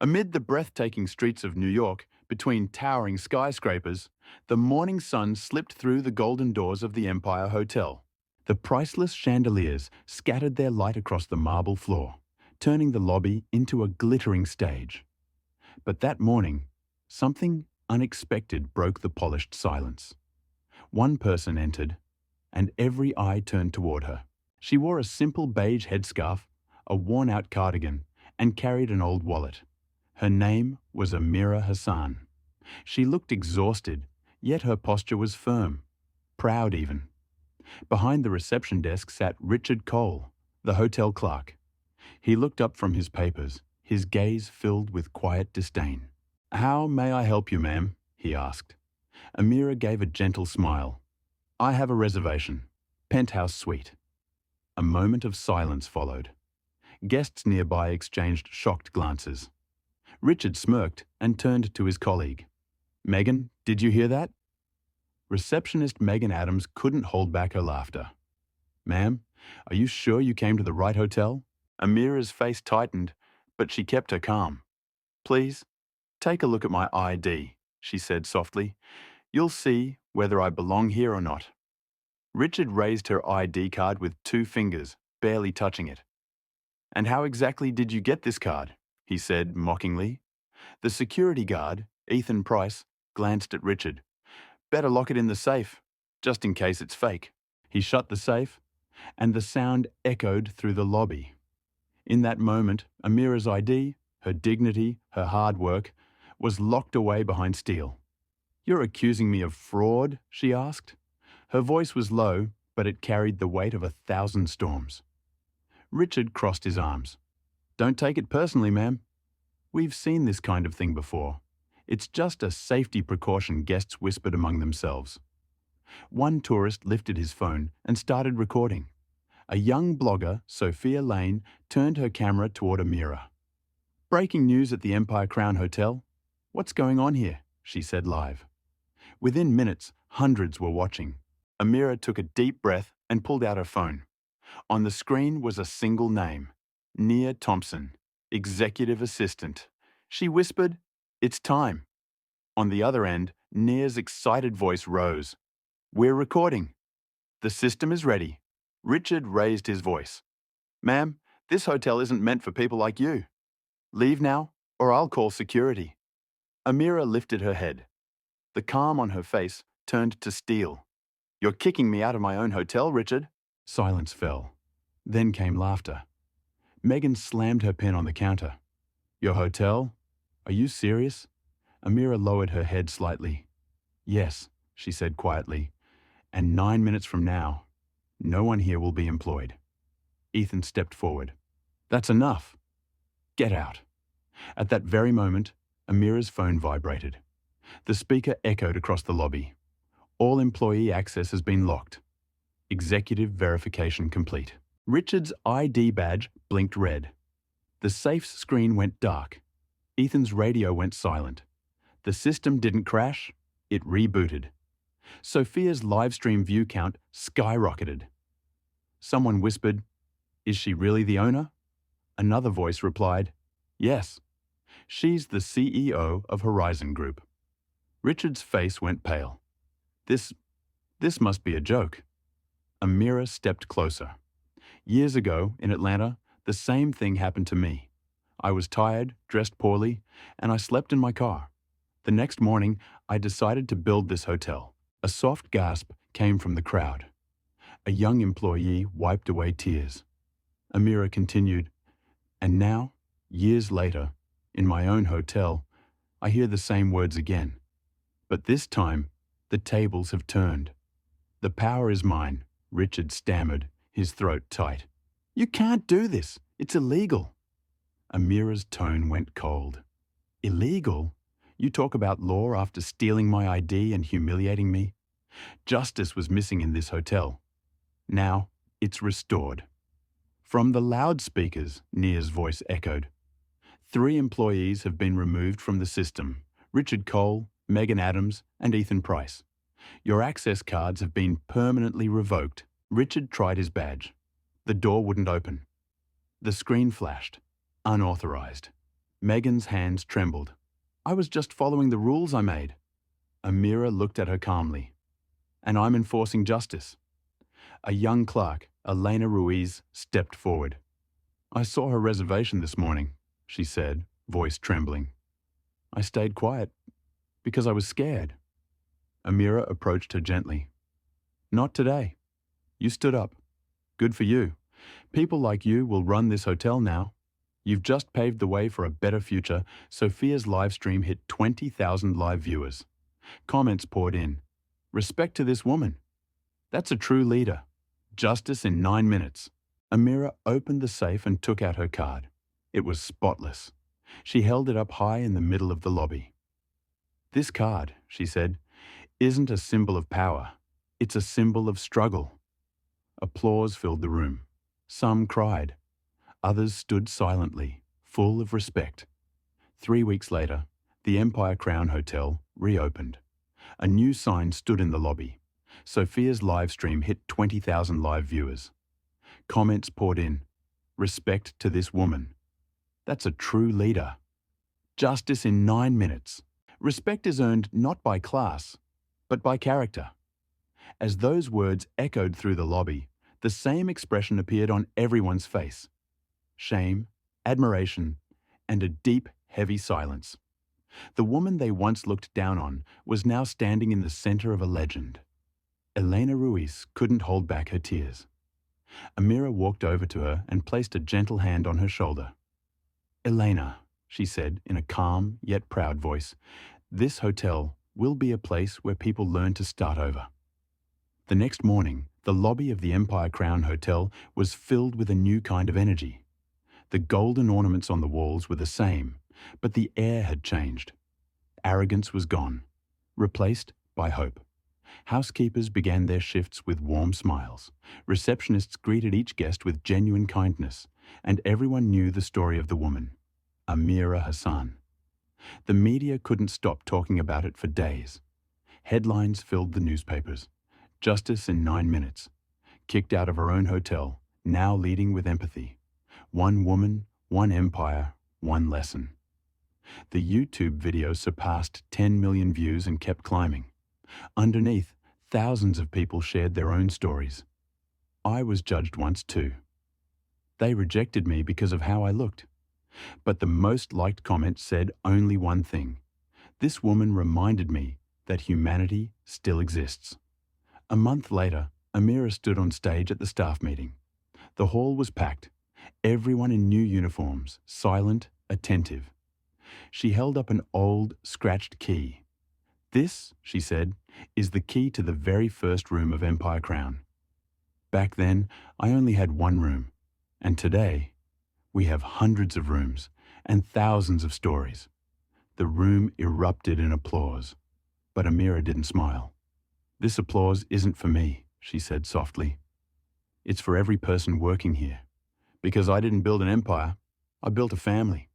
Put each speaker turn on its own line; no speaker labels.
Amid the breathtaking streets of New York, between towering skyscrapers, the morning sun slipped through the golden doors of the Empire Hotel. The priceless chandeliers scattered their light across the marble floor, turning the lobby into a glittering stage. But that morning, something unexpected broke the polished silence. One person entered, and every eye turned toward her. She wore a simple beige headscarf, a worn-out cardigan, and carried an old wallet. Her name was Amira Hassan. She looked exhausted, yet her posture was firm, proud even. Behind the reception desk sat Richard Cole, the hotel clerk. He looked up from his papers, his gaze filled with quiet disdain. "How may I help you, ma'am?" he asked. Amira gave a gentle smile. "I have a reservation. Penthouse suite." A moment of silence followed. Guests nearby exchanged shocked glances. Richard smirked and turned to his colleague. "Megan, did you hear that?" Receptionist Megan Adams couldn't hold back her laughter. "Ma'am, are you sure you came to the right hotel?" Amira's face tightened, but she kept her calm. "Please, take a look at my ID," she said softly. "You'll see whether I belong here or not." Richard raised her ID card with 2 fingers, barely touching it. "And how exactly did you get this card?" he said mockingly. The security guard, Ethan Price, glanced at Richard. "Better lock it in the safe, just in case it's fake." He shut the safe, and the sound echoed through the lobby. In that moment, Amira's ID, her dignity, her hard work, was locked away behind steel. "You're accusing me of fraud?" she asked. Her voice was low, but it carried the weight of 1,000 storms. Richard crossed his arms. "Don't take it personally, ma'am. We've seen this kind of thing before. It's just a safety precaution," guests whispered among themselves. One tourist lifted his phone and started recording. A young blogger, Sophia Lane, turned her camera toward Amira. "Breaking news at the Empire Crown Hotel. What's going on here?" she said live. Within minutes, hundreds were watching. Amira took a deep breath and pulled out her phone. On the screen was a single name, Nia Thompson, executive assistant. She whispered, "It's time." On the other end, Nia's excited voice rose. "We're recording. The system is ready." Richard raised his voice. "Ma'am, this hotel isn't meant for people like you. Leave now, or I'll call security." Amira lifted her head. The calm on her face turned to steel. "You're kicking me out of my own hotel, Richard." Silence fell. Then came laughter. Megan slammed her pen on the counter. "Your hotel? Are you serious?" Amira lowered her head slightly. "Yes," she said quietly. "And 9 minutes from now, no one here will be employed." Ethan stepped forward. "That's enough. Get out." At that very moment, Amira's phone vibrated. The speaker echoed across the lobby. "All employee access has been locked. Executive verification complete." Richard's ID badge blinked red. The safe's screen went dark. Ethan's radio went silent. The system didn't crash, it rebooted. Sophia's livestream view count skyrocketed. Someone whispered, "Is she really the owner?" Another voice replied, "Yes. She's the CEO of Horizon Group." Richard's face went pale. This must be a joke." Amira stepped closer. "Years ago, in Atlanta, the same thing happened to me. I was tired, dressed poorly, and I slept in my car. The next morning, I decided to build this hotel." A soft gasp came from the crowd. A young employee wiped away tears. Amira continued, "And now, years later, in my own hotel, I hear the same words again. But this time, the tables have turned. The power is mine," Richard stammered, his throat tight. "You can't do this. It's illegal." Amira's tone went cold. "Illegal? You talk about law after stealing my ID and humiliating me? Justice was missing in this hotel. Now, it's restored." From the loudspeakers, Nia's voice echoed. 3 employees have been removed from the system: Richard Cole, Megan Adams, and Ethan Price. Your access cards have been permanently revoked. Richard tried his badge. The door wouldn't open. The screen flashed. Unauthorized. Megan's hands trembled. I was just following the rules I made. Amira looked at her calmly. And I'm enforcing justice. A young clerk, Elena Ruiz, stepped forward. I saw her reservation this morning, she said, voice trembling. I stayed quiet because I was scared. Amira approached her gently. Not today. You stood up. Good for you. People like you will run this hotel now. You've just paved the way for a better future. Sophia's live stream hit 20,000 live viewers. Comments poured in. Respect to this woman. That's a true leader. Justice in 9 minutes. Amira opened the safe and took out her card. It was spotless. She held it up high in the middle of the lobby. This card, she said, isn't a symbol of power. It's a symbol of struggle. Applause filled the room. Some cried. Others stood silently, full of respect. 3 weeks later, the Empire Crown Hotel reopened. A new sign stood in the lobby. Sophia's live stream hit 20,000 live viewers. Comments poured in. Respect to this woman. That's a true leader. Justice in 9 minutes. Respect is earned not by class, but by character. As those words echoed through the lobby, the same expression appeared on everyone's face. Shame, admiration, and a deep, heavy silence. The woman they once looked down on was now standing in the center of a legend. Elena Ruiz couldn't hold back her tears. Amira walked over to her and placed a gentle hand on her shoulder. Elena, she said in a calm yet proud voice, this hotel will be a place where people learn to start over. The next morning, the lobby of the Empire Crown Hotel was filled with a new kind of energy. The golden ornaments on the walls were the same, but the air had changed. Arrogance was gone, replaced by hope. Housekeepers began their shifts with warm smiles. Receptionists greeted each guest with genuine kindness, and everyone knew the story of the woman, Amira Hassan. The media couldn't stop talking about it for days. Headlines filled the newspapers. Justice in 9 minutes. Kicked out of her own hotel, now leading with empathy. One woman, one empire, one lesson. The YouTube video surpassed 10 million views and kept climbing. Underneath, thousands of people shared their own stories. I was judged once too. They rejected me because of how I looked. But the most liked comment said only one thing. This woman reminded me that humanity still exists. A month later, Amira stood on stage at the staff meeting. The hall was packed, everyone in new uniforms, silent, attentive. She held up an old, scratched key. This, she said, is the key to the very first room of Empire Crown. Back then, I only had one room, and today, we have hundreds of rooms and thousands of stories. The room erupted in applause, but Amira didn't smile. This applause isn't for me, she said softly. It's for every person working here. Because I didn't build an empire, I built a family.